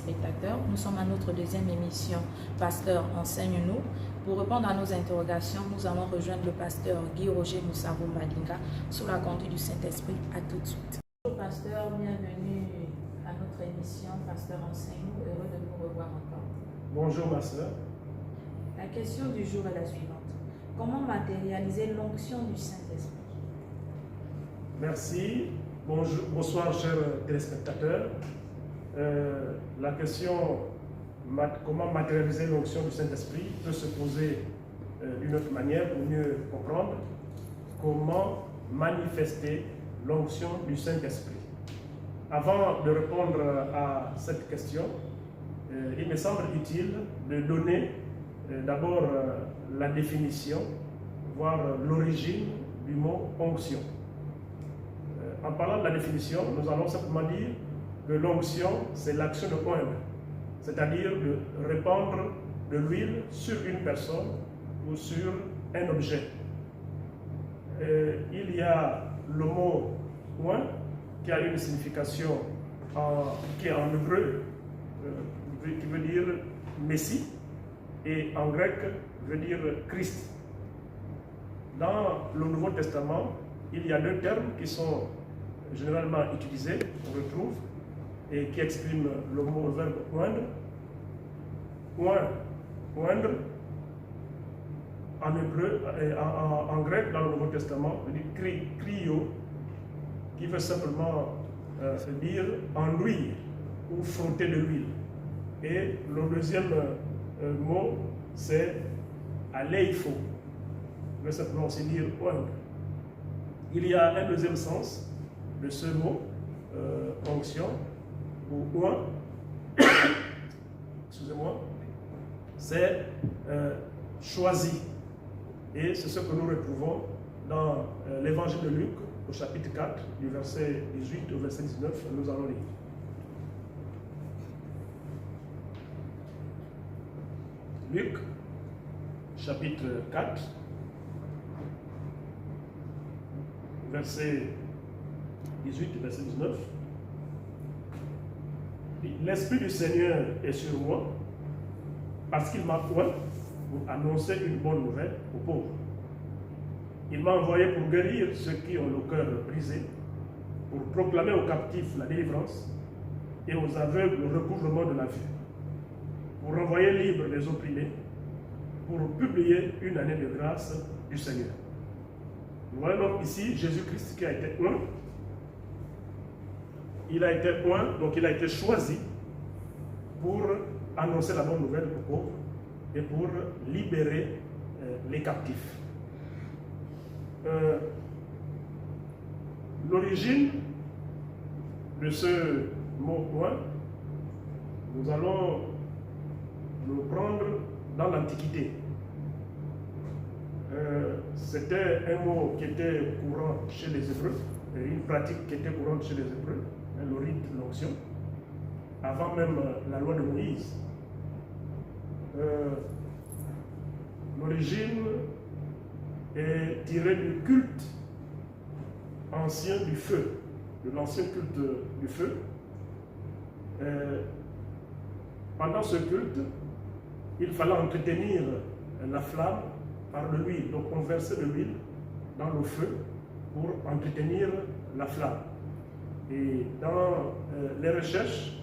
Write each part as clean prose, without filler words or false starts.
téléspectateurs, nous sommes à notre deuxième émission Pasteur, enseigne-nous. Pour répondre à nos interrogations, nous allons rejoindre le pasteur Guy-Roger Moussavo Madinga sous la conduite du Saint-Esprit. À tout de suite. Bonjour pasteur, bienvenue à notre émission Pasteur, enseigne-nous. Heureux de vous revoir encore. Bonjour ma soeur. La question du jour est la suivante. Comment matérialiser l'onction du Saint-Esprit? Merci. Bonsoir chers téléspectateurs. La question comment matérialiser l'onction du Saint-Esprit peut se poser d'une autre manière pour mieux comprendre comment manifester l'onction du Saint-Esprit. Avant de répondre à cette question, il me semble utile de donner d'abord la définition, voire l'origine du mot onction. En parlant de la définition, nous allons simplement dire que l'onction, c'est l'action de oindre, c'est-à-dire de répandre de l'huile sur une personne ou sur un objet. Il y a le mot oint qui a une signification qui est en hébreu, qui veut dire Messie, et en grec veut dire Christ. Dans le Nouveau Testament, il y a deux termes qui sont généralement utilisés, on retrouve, et qui expriment le mot, le verbe oindre. Oindre, en hébreu, en grec, dans le Nouveau Testament, veut dire cryo, qui veut simplement dire enduire ou frotter de l'huile. Et le deuxième mot, c'est aleipho, qui veut simplement aussi dire oindre. Il y a un deuxième sens de ce mot, onction, ou oint, excusez-moi, c'est choisi. Et c'est ce que nous retrouvons dans l'évangile de Luc, au chapitre 4, du verset 18 au verset 19, nous allons lire. Luc, chapitre 4, verset 18 et verset 19. L'Esprit du Seigneur est sur moi, parce qu'il m'a oint pour annoncer une bonne nouvelle aux pauvres. Il m'a envoyé pour guérir ceux qui ont le cœur brisé, pour proclamer aux captifs la délivrance et aux aveugles le recouvrement de la vue, pour renvoyer libres les opprimés, pour publier une année de grâce du Seigneur. Nous voyons donc ici Jésus-Christ qui a été oint. Il a été oint, donc il a été choisi pour annoncer la bonne nouvelle aux pauvres et pour libérer les captifs. L'origine de ce mot oint, nous allons le prendre dans l'Antiquité. C'était un mot qui était courant chez les Hébreux, une pratique qui était courante chez les Hébreux, le rite de l'onction, avant même la loi de Moïse. L'origine est tirée du culte ancien du feu, de l'ancien culte du feu. Pendant ce culte, il fallait entretenir la flamme par de l'huile. Donc on versait de l'huile dans le feu pour entretenir la flamme. Et dans les recherches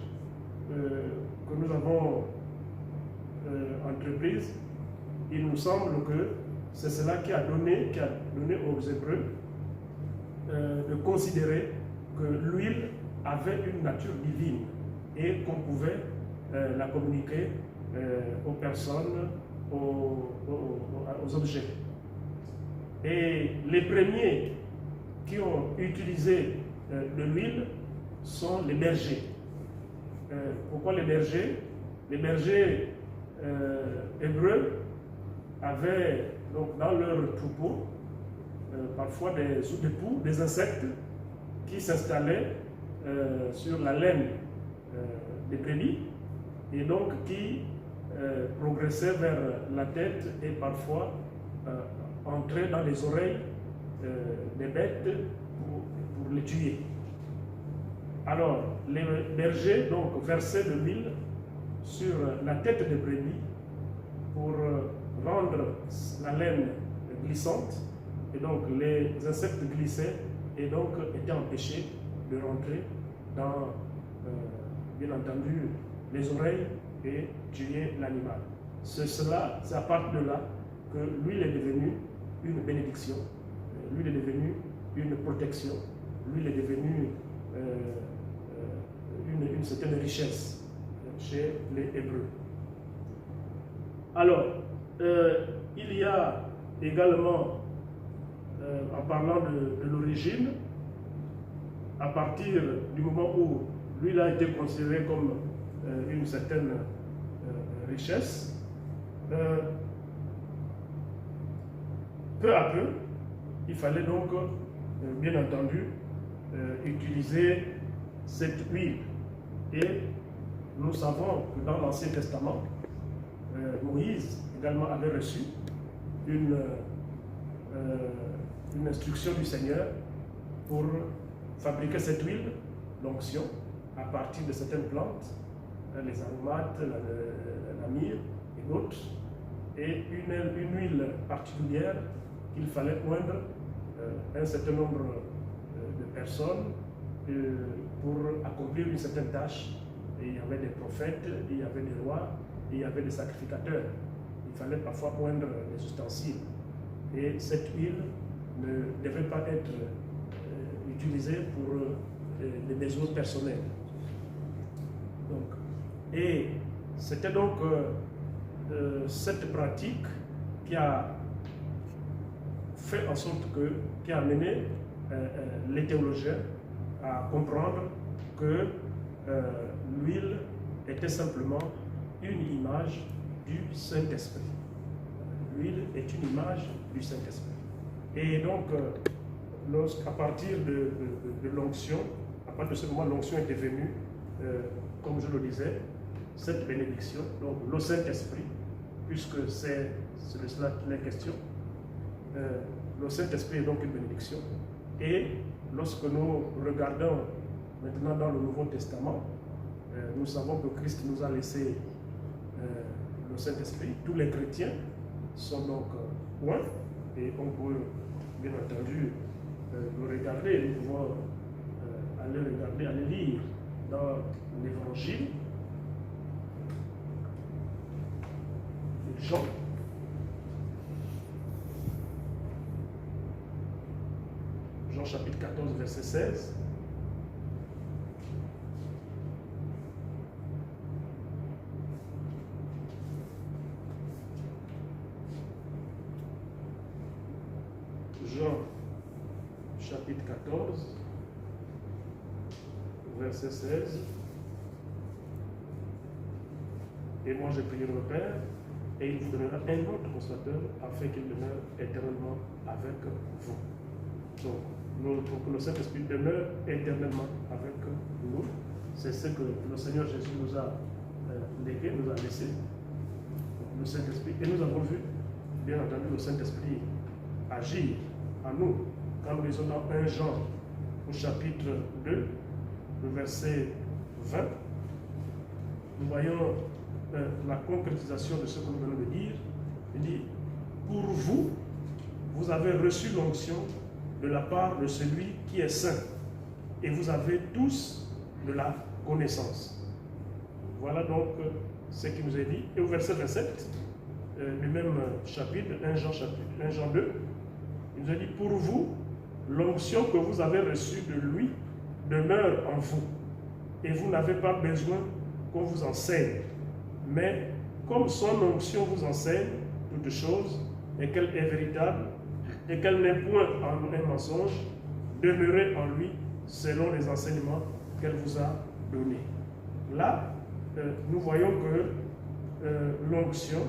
que nous avons entreprises, il nous semble que c'est cela qui a donné aux Hébreux de considérer que l'huile avait une nature divine et qu'on pouvait la communiquer aux personnes, aux objets. Et les premiers qui ont utilisé de l'huile sont les bergers. Pourquoi les bergers? Les bergers hébreux avaient donc dans leur troupeau parfois des sous-dépôts, des insectes qui s'installaient sur la laine des brebis et donc qui progressaient vers la tête et parfois entraient dans les oreilles des bêtes pour les tuer. Alors, les bergers donc versaient de l'huile sur la tête de brebis pour rendre la laine glissante, et donc les insectes glissaient et donc étaient empêchés de rentrer dans, bien entendu, les oreilles et tuer l'animal. C'est à partir de là que l'huile est devenue une bénédiction, l'huile est devenue une protection, l'huile est devenue une certaine richesse chez les Hébreux. Alors, il y a également, en parlant de l'origine, à partir du moment où l'huile a été considérée comme une certaine richesse, peu à peu, il fallait donc, bien entendu, utiliser cette huile. Et nous savons que dans l'Ancien Testament, Moïse également avait reçu une instruction du Seigneur pour fabriquer cette huile, l'onction, à partir de certaines plantes, les aromates, la myrrhe et d'autres, et une huile particulière qu'il fallait oindre un certain nombre de personnes pour accomplir une certaine tâche. Et il y avait des prophètes, il y avait des rois, et il y avait des sacrificateurs. Il fallait parfois oindre les ustensiles. Et cette huile ne devait pas être utilisée pour les besoins personnels. Et c'était donc cette pratique qui a fait en sorte qui a amené les théologiens à comprendre que l'huile était simplement une image du Saint-Esprit. L'huile est une image du Saint-Esprit. Et donc, à partir de l'onction, à partir de ce moment, l'onction est devenue, comme je le disais, cette bénédiction, donc le Saint-Esprit, puisque c'est de cela qu'il est question. Le Saint-Esprit est donc une bénédiction. Et lorsque nous regardons maintenant dans le Nouveau Testament, nous savons que Christ nous a laissé le Saint-Esprit. Tous les chrétiens sont donc loin, et on peut bien entendu le regarder. Nous pouvons aller regarder, aller lire dans l'Évangile de Jean. Jean chapitre 14, verset 16. Jean chapitre 14, verset 16. Et moi j'ai prié le Père, et il vous donnera un autre consolateur afin qu'il demeure éternellement avec vous. Donc, pour que le Saint-Esprit demeure éternellement avec nous, c'est ce que le Seigneur Jésus nous a légué, nous a laissé, le Saint-Esprit. Et nous avons vu, bien entendu, le Saint-Esprit agir à nous. Quand nous lisons dans 1 Jean, au chapitre 2, le verset 20, nous voyons la concrétisation de ce que nous venons de dire. Il dit, pour vous, vous avez reçu l'onction de la part de celui qui est saint, et vous avez tous de la connaissance. Voilà donc ce qui nous est dit. Et au verset 27, du même chapitre, 1 Jean 2, il nous a dit, pour vous, l'onction que vous avez reçue de lui demeure en vous, et vous n'avez pas besoin qu'on vous enseigne. Mais comme son onction vous enseigne toutes choses, et qu'elle est véritable, et qu'elle n'est point en un mensonge, demeurez en lui selon les enseignements qu'elle vous a donnés. Là, nous voyons que l'onction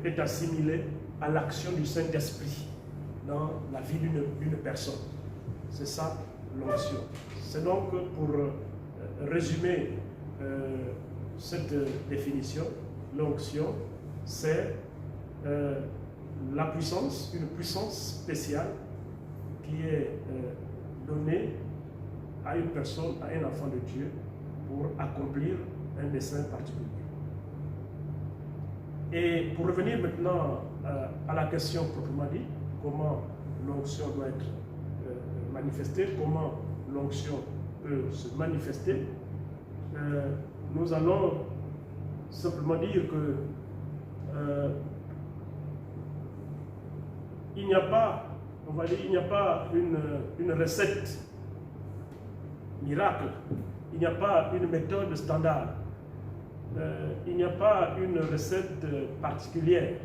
est assimilée à l'action du Saint-Esprit dans la vie d'une personne. C'est ça l'onction. C'est donc, pour résumer cette définition, l'onction, c'est la puissance, une puissance spéciale qui est donnée à une personne, à un enfant de Dieu, pour accomplir un dessein particulier. Et pour revenir maintenant à la question proprement dite, comment l'onction doit être manifestée, comment l'onction peut se manifester, nous allons simplement dire que il n'y a pas, on va dire, il n'y a pas une recette miracle, il n'y a pas une méthode standard, il n'y a pas une recette particulière.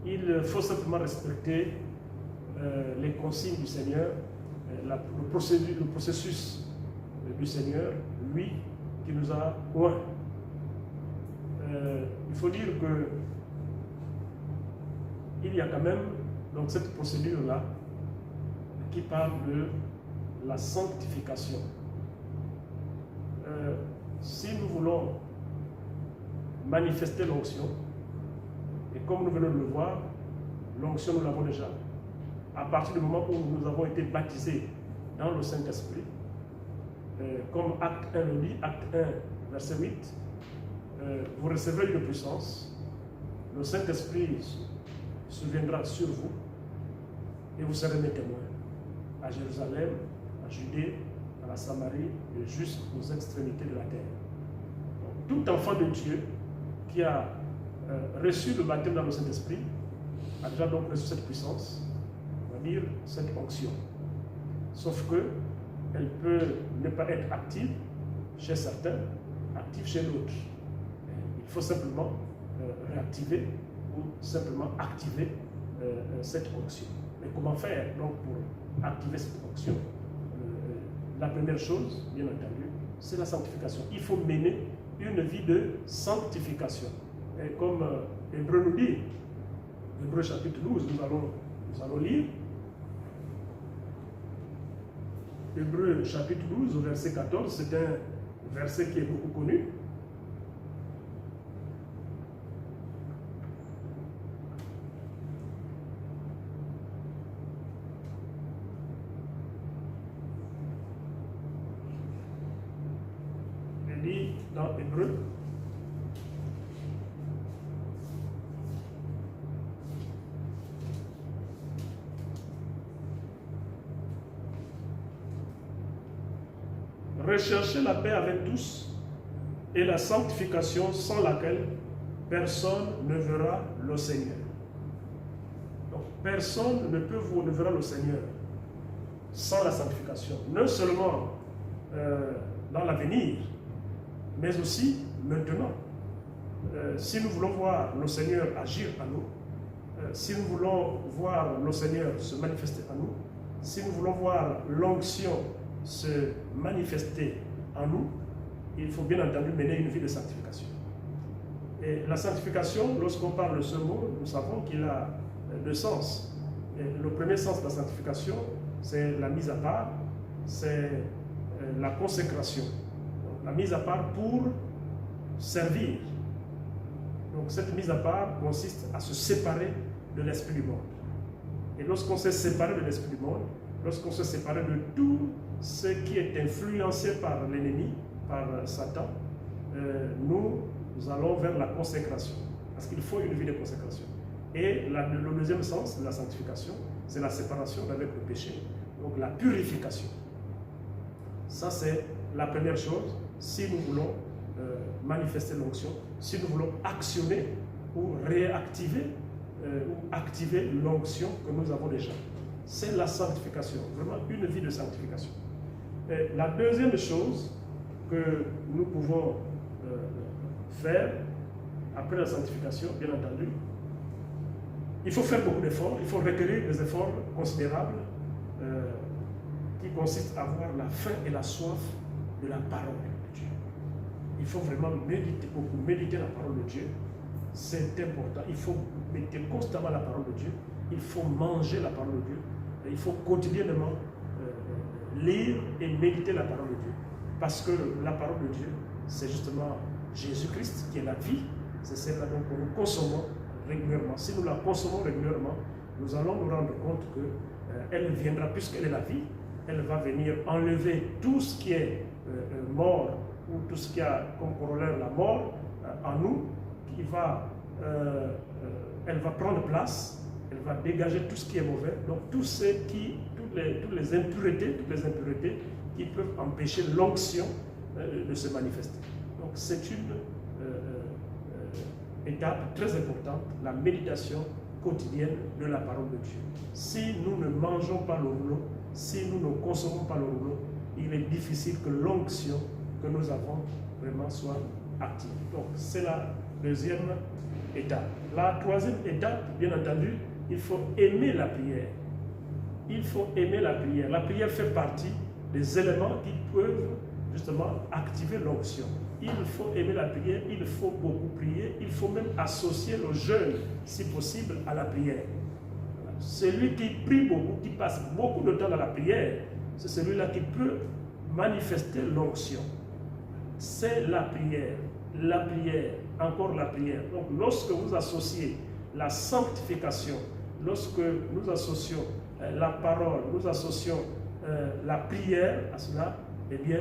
Il faut simplement respecter les consignes du Seigneur, le processus du Seigneur, lui qui nous a oints. Il faut dire que il y a quand même donc cette procédure-là qui parle de la sanctification. Si nous voulons manifester l'onction, et comme nous venons de le voir, l'onction nous l'avons déjà, à partir du moment où nous avons été baptisés dans le Saint-Esprit, comme acte 1 le dit, acte 1, verset 8, vous recevrez une puissance, le Saint-Esprit surviendra sur vous, et vous serez mes témoins à Jérusalem, à Judée, à la Samarie et jusqu'aux extrémités de la terre. Donc, tout enfant de Dieu qui a reçu le baptême dans le Saint-Esprit a déjà donc reçu cette puissance, on va dire cette onction. Sauf que elle peut ne pas être active chez certains, active chez d'autres. Il faut simplement réactiver ou simplement activer cette onction. Mais comment faire donc pour activer cette onction? La première chose, bien entendu, c'est la sanctification. Il faut mener une vie de sanctification. Et comme Hébreu nous dit, Hébreu chapitre 12, nous allons lire. Hébreu chapitre 12, verset 14, c'est un verset qui est beaucoup connu. Il dit dans Hébreu, recherchez la paix avec tous et la sanctification sans laquelle personne ne verra le Seigneur. Donc, personne ne verra le Seigneur sans la sanctification. Non seulement dans l'avenir, mais aussi maintenant. Si nous voulons voir le Seigneur agir à nous, si nous voulons voir le Seigneur se manifester à nous, si nous voulons voir l'onction se manifester en nous, il faut bien entendu mener une vie de sanctification. Et la sanctification, lorsqu'on parle de ce mot, nous savons qu'il a deux sens. Et le premier sens de la sanctification, c'est la mise à part, c'est la consécration. Donc, la mise à part pour servir. Donc cette mise à part consiste à se séparer de l'esprit du monde. Et lorsqu'on s'est séparé de l'esprit du monde, lorsqu'on s'est séparé de tout ce qui est influencé par l'ennemi, par Satan, nous allons vers la consécration. Parce qu'il faut une vie de consécration. Et le deuxième sens de la sanctification, c'est la séparation avec le péché. Donc la purification. Ça, c'est la première chose si nous voulons manifester l'onction, si nous voulons actionner ou réactiver ou activer l'onction que nous avons déjà. C'est la sanctification, vraiment une vie de sanctification. Et la deuxième chose que nous pouvons faire après la sanctification, bien entendu, il faut faire beaucoup d'efforts, il faut requérir des efforts considérables qui consistent à avoir la faim et la soif de la parole de Dieu. Il faut vraiment méditer beaucoup, méditer la parole de Dieu. C'est important. Il faut méditer constamment la parole de Dieu. Il faut manger la parole de Dieu. Et il faut quotidiennement lire et méditer la parole de Dieu. Parce que la parole de Dieu, c'est justement Jésus-Christ qui est la vie. C'est celle-là donc que nous consommons régulièrement. Si nous la consommons régulièrement, nous allons nous rendre compte qu'elle viendra, puisqu'elle est la vie, elle va venir enlever tout ce qui est mort, ou tout ce qui a comme corollaire la mort en nous, elle va prendre place, elle va dégager tout ce qui est mauvais, donc toutes les impuretés qui peuvent empêcher l'onction de se manifester. Donc c'est une étape très importante, la méditation quotidienne de la parole de Dieu. Si nous ne mangeons pas le rouleau, si nous ne consommons pas le rouleau, il est difficile que l'onction que nous avons vraiment soit active. Donc c'est la deuxième étape. La troisième étape, bien entendu, il faut aimer la prière. Il faut aimer la prière. La prière fait partie des éléments qui peuvent justement activer l'onction. Il faut aimer la prière, il faut beaucoup prier, il faut même associer le jeûne, si possible, à la prière. Celui qui prie beaucoup, qui passe beaucoup de temps dans la prière, c'est celui-là qui peut manifester l'onction. C'est la prière, encore la prière. Donc lorsque vous associez la sanctification, lorsque nous associons la parole, nous associons la prière à cela, eh bien,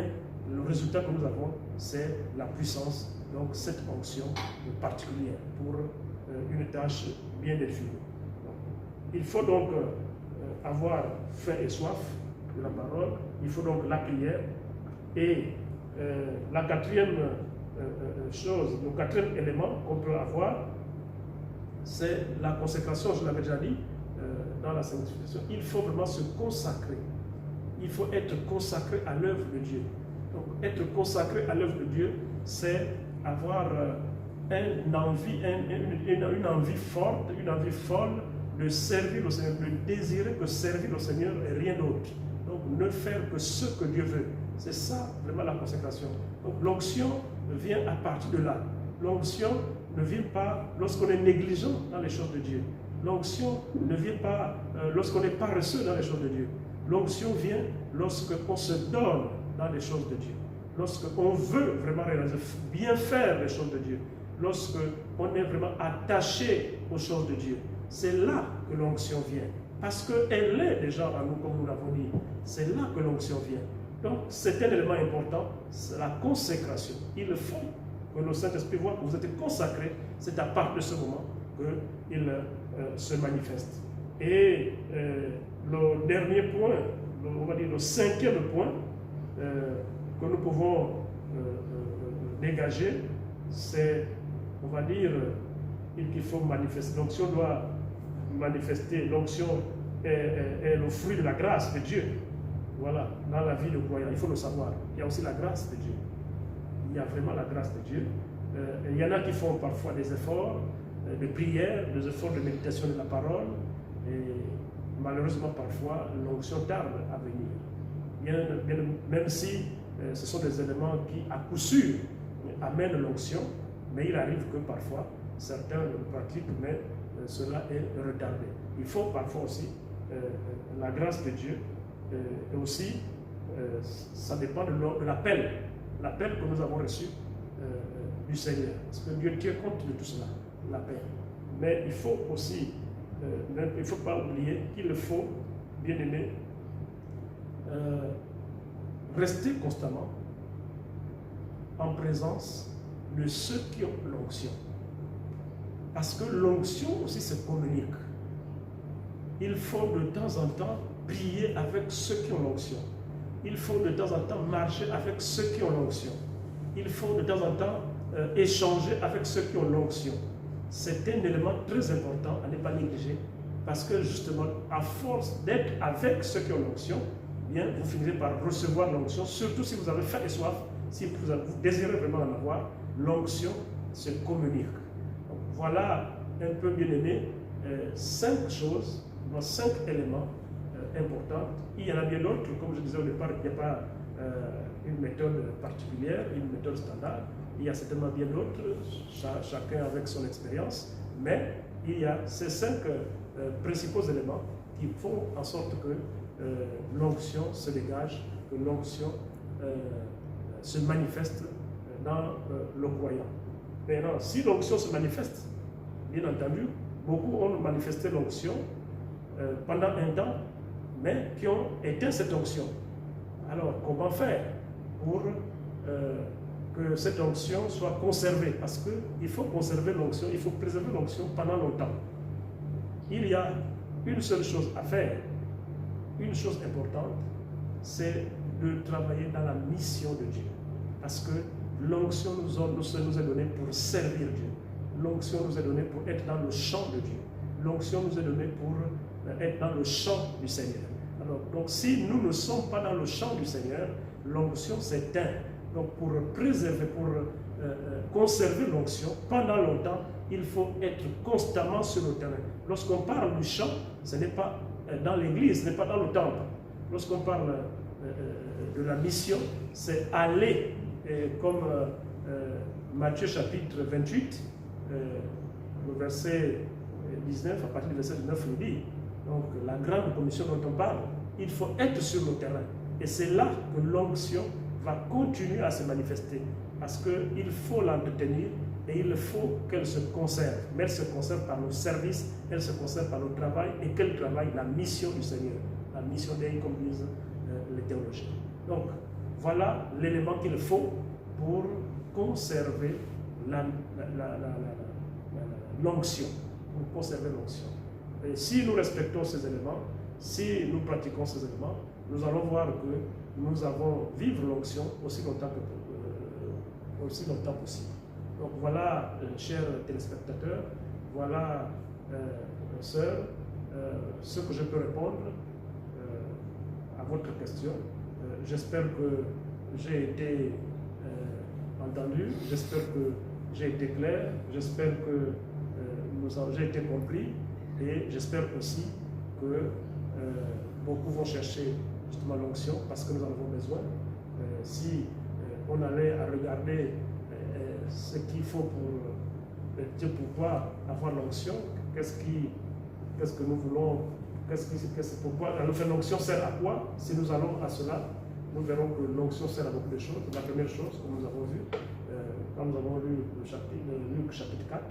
le résultat que nous avons, c'est la puissance, donc cette onction particulière pour une tâche bien définie. Il faut donc avoir faim et soif de la parole, il faut donc la prière. Et la quatrième chose, le quatrième élément qu'on peut avoir, c'est la consécration, je l'avais déjà dit, dans la sanctification. Il faut vraiment se consacrer. Il faut être consacré à l'œuvre de Dieu. Donc, être consacré à l'œuvre de Dieu, c'est avoir une envie forte, une envie folle de servir le Seigneur, de désirer que servir le Seigneur et rien d'autre. Donc, ne faire que ce que Dieu veut. C'est ça, vraiment, la consécration. Donc, l'onction vient à partir de là. L'onction ne vient pas lorsqu'on est négligent dans les choses de Dieu. L'onction ne vient pas lorsqu'on est paresseux dans les choses de Dieu. L'onction vient lorsqu'on se donne dans les choses de Dieu. Lorsqu'on veut vraiment réaliser, bien faire les choses de Dieu. Lorsqu'on est vraiment attaché aux choses de Dieu. C'est là que l'onction vient. Parce qu'elle est déjà en nous, comme nous l'avons dit. C'est là que l'onction vient. Donc, c'est un élément important, c'est la consécration. Il faut que le Saint-Esprit voit que vous êtes consacré. C'est à partir de ce moment qu'il se manifeste. Et le dernier point, on va dire le cinquième point que nous pouvons dégager, c'est, on va dire, qu'il faut manifester. L'onction doit manifester. L'onction est le fruit de la grâce de Dieu. Voilà, dans la vie de croyant, il faut le savoir. Il y a aussi la grâce de Dieu. Il y a vraiment la grâce de Dieu. Il y en a qui font parfois des efforts de prière, des efforts de méditation de la parole. Et malheureusement, parfois, l'onction tarde à venir. Même si ce sont des éléments qui, à coup sûr, amènent l'onction, mais il arrive que parfois, certains le pratiquent, mais cela est retardé. Il faut parfois aussi la grâce de Dieu, et aussi, ça dépend de l'appel que nous avons reçu du Seigneur. Parce que Dieu tient compte de tout cela, l'appel. Mais il faut aussi, il ne faut pas oublier qu'il faut, bien aimé, rester constamment en présence de ceux qui ont l'onction. Parce que l'onction aussi se communique. Il faut de temps en temps prier avec ceux qui ont l'onction. Il faut de temps en temps marcher avec ceux qui ont l'onction. Il faut de temps en temps échanger avec ceux qui ont l'onction. C'est un élément très important à ne pas négliger, parce que justement, à force d'être avec ceux qui ont l'onction, bien, vous finirez par recevoir l'onction, surtout si vous avez faim et soif, si vous désirez vraiment en avoir, l'onction se communique. Donc, voilà un peu, bien aimé, 5 choses, 5 éléments importants. Il y en a bien d'autres, comme je disais au départ, il n'y a pas une méthode particulière, une méthode standard. Il y a certainement bien d'autres, chacun avec son expérience, mais il y a ces 5 principaux éléments qui font en sorte que l'onction se dégage, que l'onction se manifeste dans le croyant. Maintenant, si l'onction se manifeste, bien entendu, beaucoup ont manifesté l'onction pendant un temps, mais qui ont éteint cette onction. Alors, comment faire? pour que cette onction soit conservée, parce qu'il faut conserver l'onction, il faut préserver l'onction pendant longtemps. Il y a une seule chose à faire, une chose importante, c'est de travailler dans la mission de Dieu. Parce que l'onction nous est donnée pour servir Dieu. L'onction nous est donnée pour être dans le champ de Dieu. L'onction nous est donnée pour être dans le champ du Seigneur. Alors, donc si nous ne sommes pas dans le champ du Seigneur, l'onction s'éteint. Donc pour préserver, pour conserver l'onction pendant longtemps, il faut être constamment sur le terrain. Lorsqu'on parle du chant, ce n'est pas dans l'église, ce n'est pas dans le temple. Lorsqu'on parle de la mission, c'est aller, comme Matthieu chapitre 28, le verset 19, à partir du verset 19, nous dit, donc la grande commission dont on parle, il faut être sur le terrain. Et c'est là que l'onction va continuer à se manifester, parce qu'il faut l'entretenir et il faut qu'elle se conserve. Mais elle se conserve par nos services, elle se conserve par notre travail, et qu'elle travaille la mission du Seigneur, la mission d'Aïe, comme disent les théologiens. Donc, voilà l'élément qu'il faut pour conserver l'onction, pour conserver l'onction. Et si nous respectons ces éléments, si nous pratiquons ces éléments, nous allons voir que nous avons vivre l'onction aussi longtemps possible. Donc voilà, chers téléspectateurs, voilà, sœurs, ce que je peux répondre à votre question. J'espère que j'ai été entendu, j'espère que j'ai été clair, j'espère que j'ai été compris, et j'espère aussi que beaucoup vont chercher justement l'onction parce que nous en avons besoin. Si on allait à regarder ce qu'il faut pour pouvoir avoir l'onction, qu'est-ce que nous voulons, pourquoi l'onction sert à quoi? Si nous allons à cela, nous verrons que l'onction sert à beaucoup de choses. La première chose que nous avons vue, quand nous avons lu Luc chapitre 4,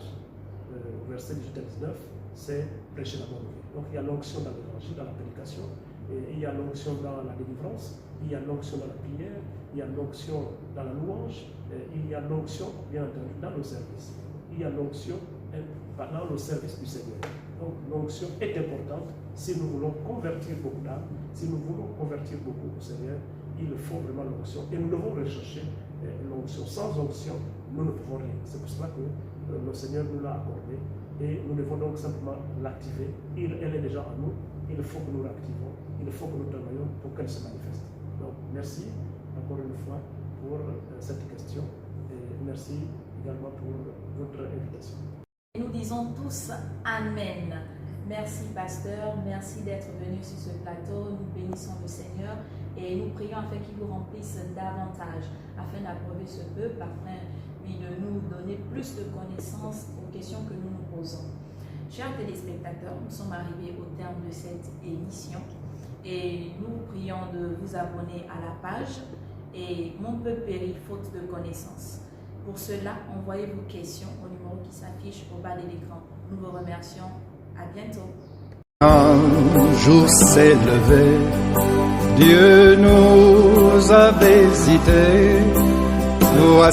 verset 18 à 19, c'est prêcher la bonne nouvelle. Donc il y a l'onction dans l'évangile, dans la prédication, et il y a l'onction dans la délivrance, il y a l'onction dans la prière, il y a l'onction dans la louange, il y a l'onction, bien entendu, dans le service. Il y a l'onction dans le service du Seigneur. Donc l'onction est importante si nous voulons convertir beaucoup d'âmes, si nous voulons convertir beaucoup au Seigneur, il faut vraiment l'onction. Et nous devons rechercher l'onction. Sans onction, nous ne pouvons rien. C'est pour cela que le Seigneur nous l'a accordé. Et nous devons donc simplement l'activer. Elle est déjà en nous. Il faut que nous l'activons. Il faut que nous travaillions pour qu'elle se manifeste. Donc, merci encore une fois pour cette question. Et merci également pour votre invitation. Nous disons tous Amen. Merci, pasteur. Merci d'être venu sur ce plateau. Nous bénissons le Seigneur et nous prions afin qu'il vous remplisse davantage, afin d'approuver ce peuple, afin de nous donner plus de connaissances aux questions que nous nous posons. Chers téléspectateurs, nous sommes arrivés au terme de cette émission et nous prions de vous abonner à la page et Mon peuple périt faute de connaissances. Pour cela, envoyez vos questions au numéro qui s'affiche au bas de l'écran. Nous vous remercions. À bientôt. Un jour s'est levé, Dieu nous a visités, nous a